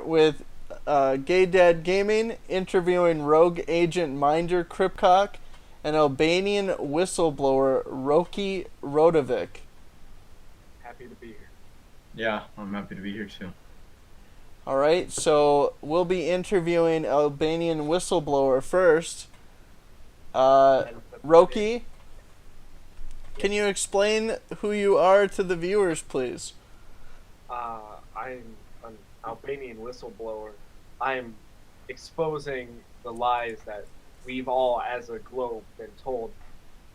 with Gay Dad Gaming, interviewing rogue agent Minder Kripkok and Albanian whistleblower Roki Rodovic. Happy to be here. Yeah, I'm happy to be here too. Alright, so we'll be interviewing Albanian whistleblower first. Roki, can you explain who you are to the viewers, please? I'm an Albanian whistleblower. I'm exposing the lies that we've all, as a globe, been told.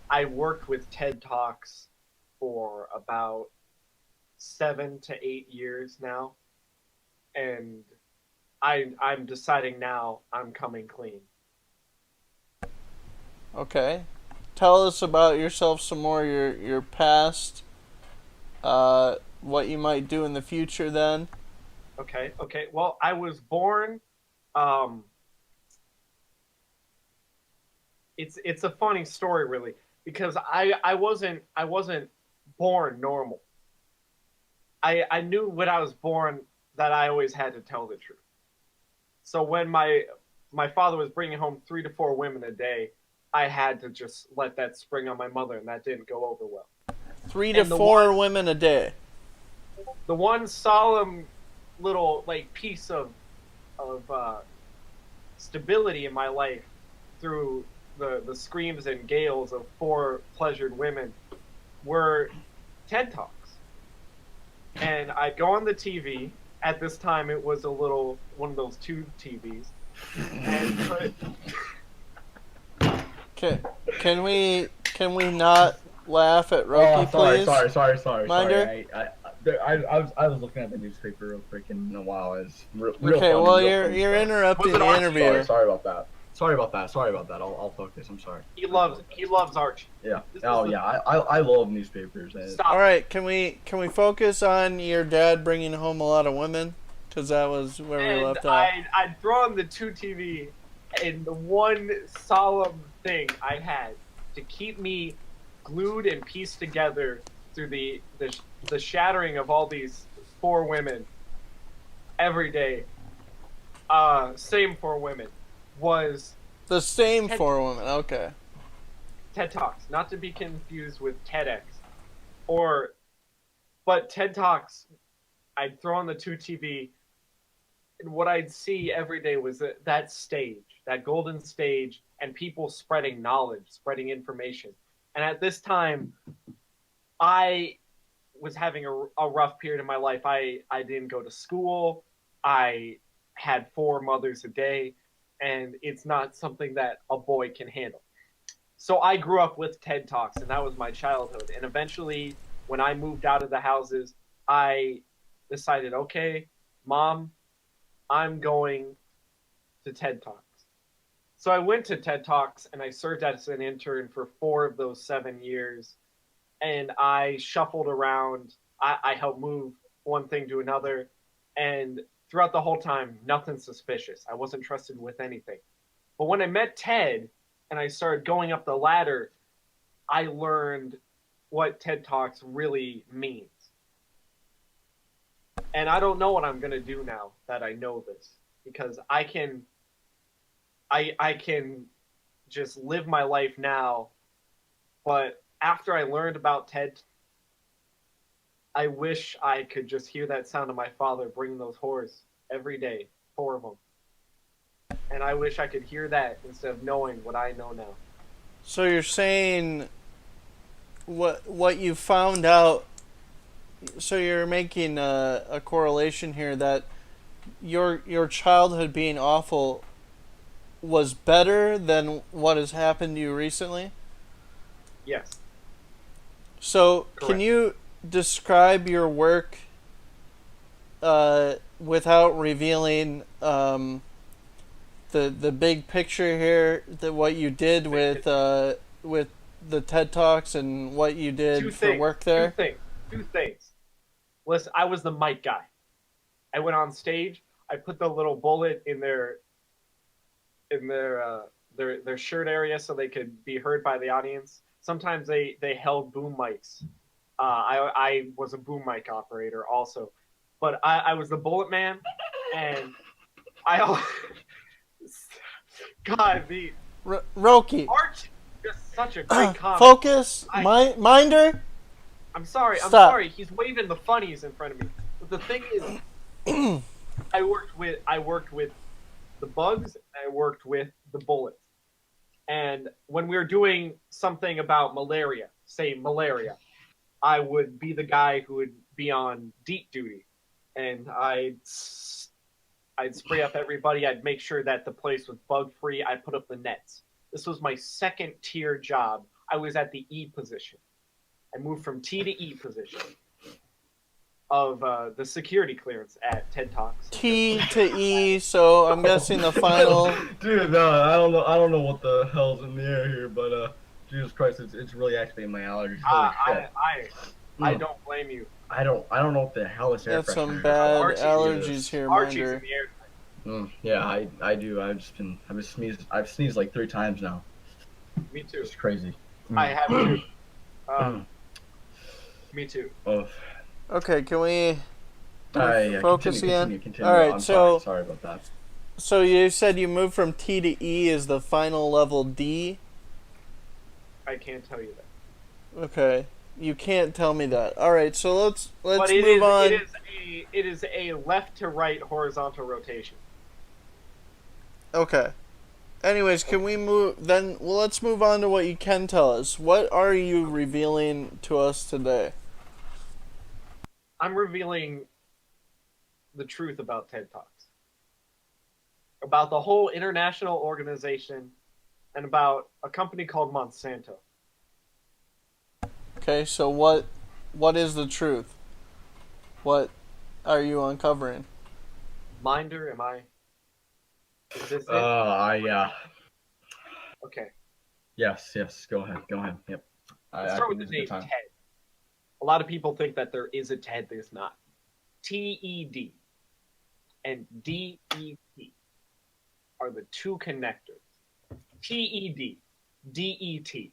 I worked with TED Talks for about 7 to 8 years now, and I'm deciding now I'm coming clean. Okay. Tell us about yourself some more, your past, what you might do in the future then. Okay. Well, I was born. Um, it's a funny story, really, because I wasn't born normal. I knew when I was born that I always had to tell the truth. So when my father was bringing home 3 to 4 women a day, I had to just let that spring on my mother, and that didn't go over well. Three to And the four one women a day. the one solemn little like piece of stability in my life through the screams and gales of 4 pleasured women were TED Talks. And I'd go on the TV. At this time, it was a little one of those tube TVs, and put Can, can we not laugh at Oh, Roki, please? sorry. Minder? I was looking at the newspaper real quick, and wow, it's real Okay, funny, well real you're funny you're stuff. interrupting Was it the Archie? interview. Sorry about that. I'll focus. I'm sorry. he loves Archie. Yeah. This Oh is the- yeah. I love newspapers. And Stop. All right, can we focus on your dad bringing home a lot of women? Because that was where we And left off. I'd throw on the 2 TV, and the one solemn thing I had to keep me glued and pieced together through the shattering of all these 4 women every day, same 4 women, was The same TED, four women. Okay. TED Talks, not to be confused with TEDx, or but TED Talks. I'd throw on the 2 TV, and what I'd see every day was that stage, that golden stage, and people spreading knowledge, spreading information. And at this time, I was having a rough period in my life. I didn't go to school. I had 4 mothers a day, and it's not something that a boy can handle. So I grew up with TED Talks, and that was my childhood. And eventually, when I moved out of the houses, I decided, okay, Mom, I'm going to TED Talks. So I went to TED Talks, and I served as an intern for 4 of those 7 years. And I shuffled around. I helped move one thing to another. And throughout the whole time, nothing suspicious. I wasn't trusted with anything. But when I met Ted and I started going up the ladder, I learned what TED Talks really means. And I don't know what I'm going to do now that I know this, because I can just live my life now, but after I learned about TED, I wish I could just hear that sound of my father bringing those whores every day, 4 of them. And I wish I could hear that instead of knowing what I know now. So you're saying what you found out. So you're making a correlation here that your childhood being awful was better than what has happened to you recently. Yes, So can correct. you describe your work without revealing the big picture here? What you did with the TED Talks and what you Two did for things. work Two there. things. 2 things. Listen, I was the mic guy. I went on stage. I put the little bullet in their shirt area so they could be heard by the audience. Sometimes they held boom mics. I was a boom mic operator also, but I was the bullet man, and I God, the Roki, Archie is just such a great comic. focus, I- minder. I'm sorry. I'm Stop. sorry. He's waving the funnies in front of me. But the thing is, I worked with the bugs. I worked with the bullets. And when we were doing something about malaria, say malaria, I would be the guy who would be on deep duty, and I'd spray up everybody. I'd make sure that the place was bug free. I'd put up the nets. This was my second tier job. I was at the E position. I moved from T to E position of the security clearance at TED Talks. T to E. So I'm guessing the final. Dude, no, I don't know what the hell's in the air here, but Jesus Christ, it's really activating my allergies. Holy shit. I don't blame you. I don't know what the hell this air Got some freshener is. bad Archie allergies here, Archie's in minder. the air. Yeah, I do. I've sneezed like 3 times now. Me too. It's crazy. I have too. Me too. Oh. Okay, can we Yeah, focus continue, again? Continue. All right, I'm so sorry about that. so you said you moved from T to E is the final level D. I can't tell you that. Okay, you can't tell me that. All right, so let's But move on. it is a left to right horizontal rotation. Okay. Anyways, can we move then? Well, let's move on to what you can tell us. What are you revealing to us today? I'm revealing the truth about TED Talks, about the whole international organization, and about a company called Monsanto. Okay, so what is the truth? What are you uncovering? Minder, am I? Is this it? Okay. Yes. Go ahead. Yep. Let's start with the name TED. A lot of people think that there is a TED. There's not. TED and DET are the two connectors. TED, DET,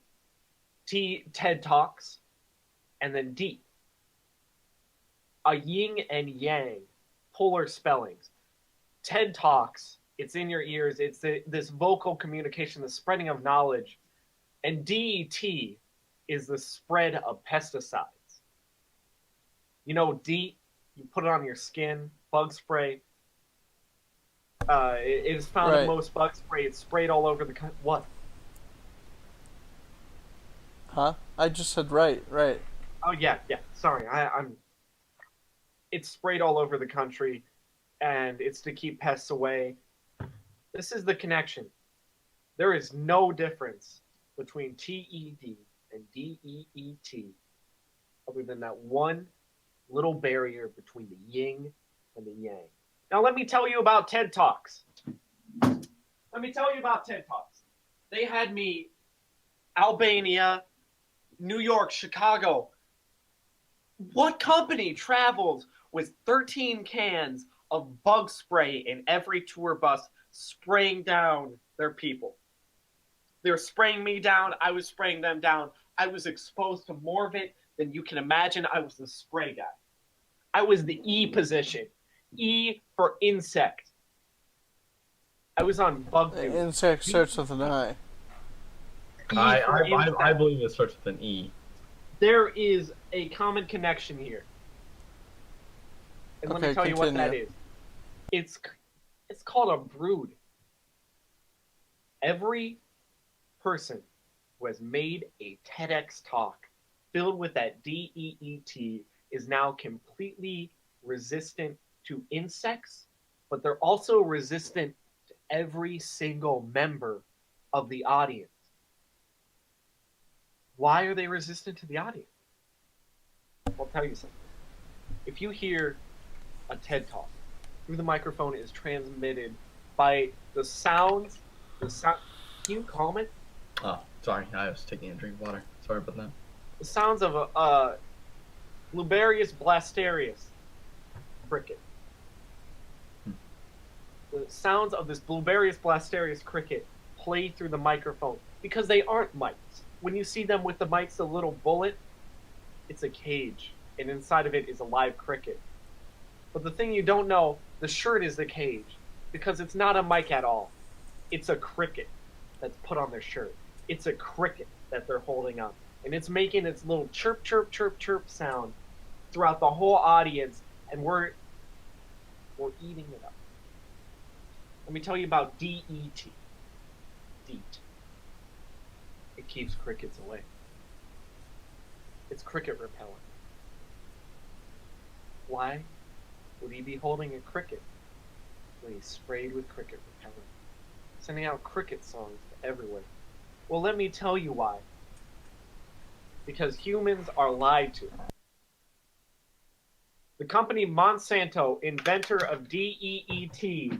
TED Talks, and then D. A yin and yang, polar spellings. TED Talks, it's in your ears. It's this vocal communication, the spreading of knowledge. And DET is the spread of pesticides. You know, DEET, you put it on your skin, bug spray. It is found in most bug spray. It's sprayed all over the country. What? Huh? I just said right. Oh, yeah. Sorry, I'm... It's sprayed all over the country, and it's to keep pests away. This is the connection. There is no difference between TED and DEET other than that one little barrier between the yin and the yang. Now let me tell you about TED Talks. They had me Albania, New York, Chicago. What company travels with 13 cans of bug spray in every tour bus spraying down their people? They were spraying me down. I was spraying them down. I was exposed to more of it than you can imagine. I was the spray guy. I was the E position. E for insect. I was on bug duty. Insect starts with an I. I believe it starts with an E. There is a common connection here. And let me tell you what that is. It's called a brood. Every person who has made a TEDx talk filled with that DEET is now completely resistant to insects, but they're also resistant to every single member of the audience. Why are they resistant to the audience? I'll tell you something. If you hear a TED Talk, through the microphone is transmitted by the sounds, can you calm it? Oh, sorry, I was taking a drink of water. Sorry about that. The sounds of a Blubarius blasterius cricket. The sounds of this Blubarius blasterius cricket play through the microphone because they aren't mics. When you see them with the mics, the little bullet, it's a cage, and inside of it is a live cricket. But the thing you don't know, the shirt is the cage. because it's not a mic at all. It's a cricket that's put on their shirt. It's a cricket that they're holding up. And it's making its little chirp, chirp, chirp, chirp sound throughout the whole audience, and we're eating it up. Let me tell you about DET. DEET. It keeps crickets away. It's cricket repellent. Why would he be holding a cricket when he's sprayed with cricket repellent, sending out cricket songs everywhere? Well, let me tell you why. Because humans are lied to. The company Monsanto, inventor of DEET,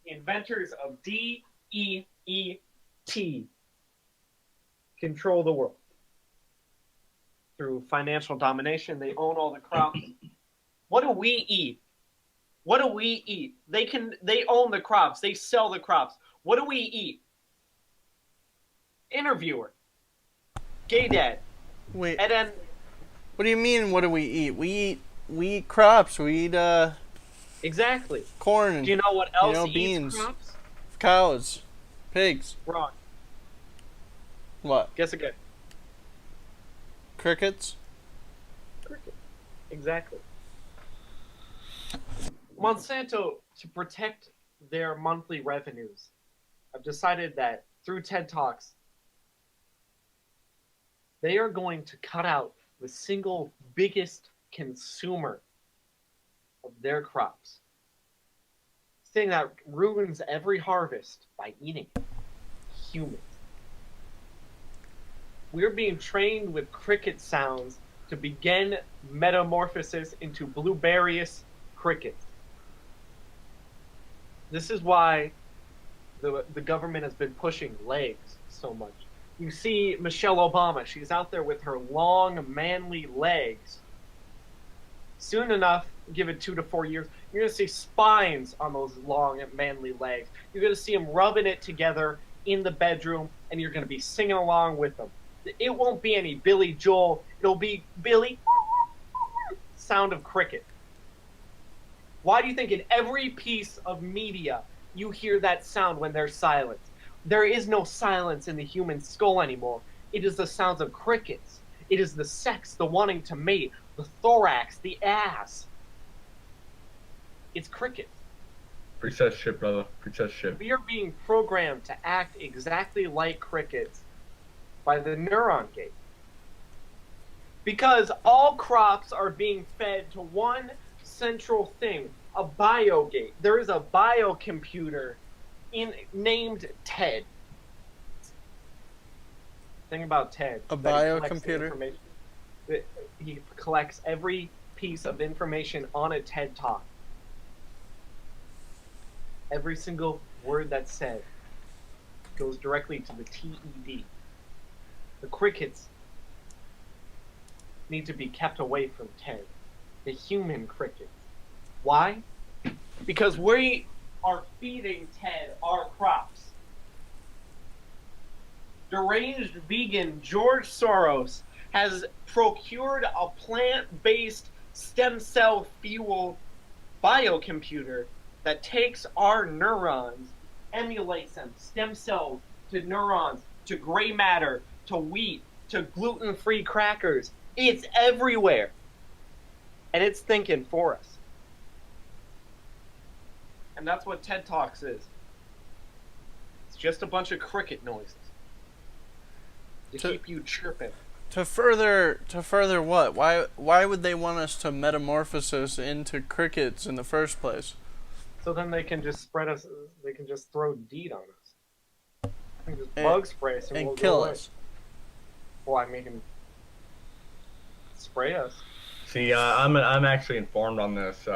inventors of DEET, control the world. Through financial domination, they own all the crops. What do we eat? What do we eat? They own the crops. They sell the crops. What do we eat? Interviewer. Gay dad. Wait. And then What do you mean? What do we eat? We eat crops. We eat exactly. corn. Do you know what else eats beans, crops? cows, pigs. Wrong. What? Guess again. Crickets. Cricket. Exactly. Monsanto, to protect their monthly revenues, have decided that through TED Talks, they are going to cut out the single biggest consumer of their crops. Thing that ruins every harvest by eating it. Humans. We're being trained with cricket sounds to begin metamorphosis into blueberryous crickets. This is why the government has been pushing legs so much. You see Michelle Obama, she's out there with her long, manly legs. Soon enough, give it 2 to 4 years, you're going to see spines on those long, manly legs. You're going to see them rubbing it together in the bedroom, and you're going to be singing along with them. It won't be any Billy Joel. It'll be Billy sound of cricket. Why do you think in every piece of media you hear that sound when there's silence? There is no silence in the human skull anymore. It is the sounds of crickets. It is the sex, the wanting to mate, the thorax, the ass. It's crickets. Preach that shit, brother. Preach that shit. We are being programmed to act exactly like crickets by the neuron gate. Because all crops are being fed to one central thing, a biogate. There is a biocomputer named TED. Thing about TED. A biocomputer? He collects every piece of information on a TED Talk. Every single word that's said goes directly to the TED. The crickets need to be kept away from TED. The human crickets. Why? Because we are feeding TED our crops. Deranged vegan George Soros has procured a plant-based stem cell fuel biocomputer that takes our neurons, emulates them, stem cells to neurons, to gray matter, to wheat, to gluten-free crackers. It's everywhere. And it's thinking for us. And that's what TED Talks is. It's just a bunch of cricket noises to keep you chirping. To further what? Why would they want us to metamorphosis into crickets in the first place? So then they can just spread us. They can just throw DEET on us. They can just bug spray us and we'll kill go away. us. Well, I mean, spray us. See, I'm actually informed on this.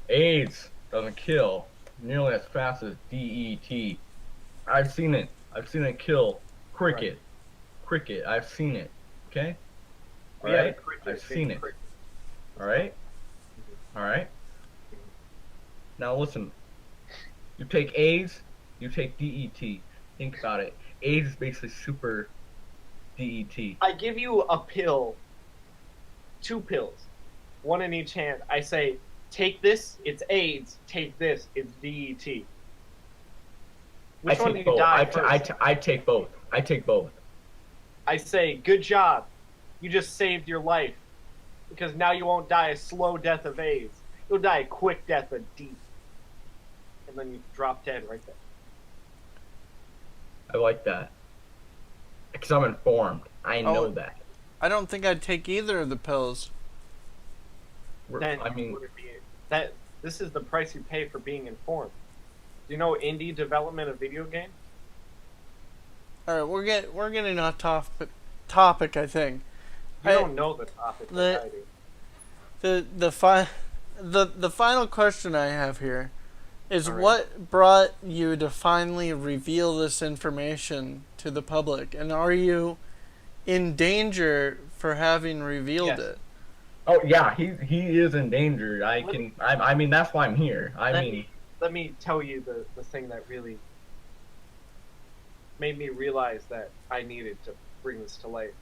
AIDS doesn't kill nearly as fast as DET. I've seen it. I've seen it kill cricket. Right. Cricket. I've seen it. Okay. All Yeah, right. I've seen it. All right. All right. Now listen. You take AIDS. You take DET. Think about it. AIDS is basically super DET. I give you a pill, 2 pills, one in each hand. I say, take this, it's AIDS. Take this, it's DET. I Which one do take you both. die first? I take both. I take both. I say, good job. You just saved your life. Because now you won't die a slow death of AIDS. You'll die a quick death of D. And then you drop dead right there. I like that. Because I'm informed. I know Oh. that. I don't think I'd take either of the pills. Then I mean, would it be that this is the price you pay for being informed. Do you know indie development of video games? All right, we're getting off topic. I think. You don't know the topic like I do. The final question I have here is All right. what brought you to finally reveal this information to the public, and are you in danger for having revealed Yes. it? oh yeah, he is in danger. I mean that's why I'm here. Let me tell you the thing that really made me realize that I needed to bring this to light.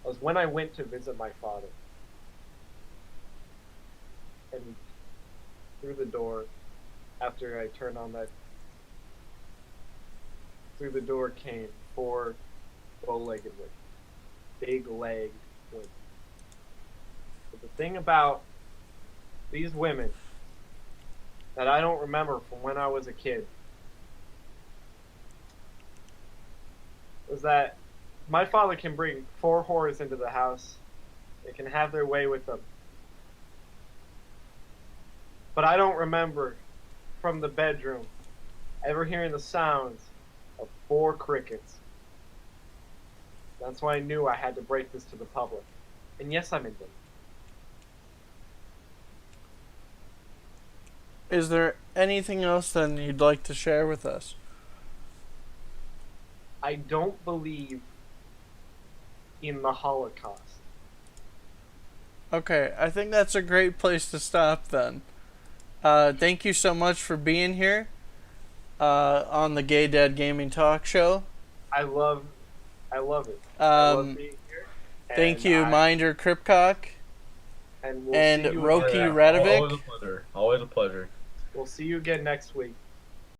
Was when I went to visit my father. And through the door, after I turned on that, through the door came 4 bow-legged women. Big-legged women. But the thing about these women that I don't remember from when I was a kid was that my father can bring 4 whores into the house. They can have their way with them. But I don't remember from the bedroom ever hearing the sounds of 4 crickets. That's why I knew I had to break this to the public. And yes, I'm in them. Is there anything else then you'd like to share with us? I don't believe in the Holocaust. Okay, I think that's a great place to stop then. Thank you so much for being here on the Gay Dad Gaming Talk Show. I love it. I love being here. Thank you, Minder Kripkok And we'll and see you Roki again. Radovic. Always a pleasure. Always a pleasure. We'll see you again next week.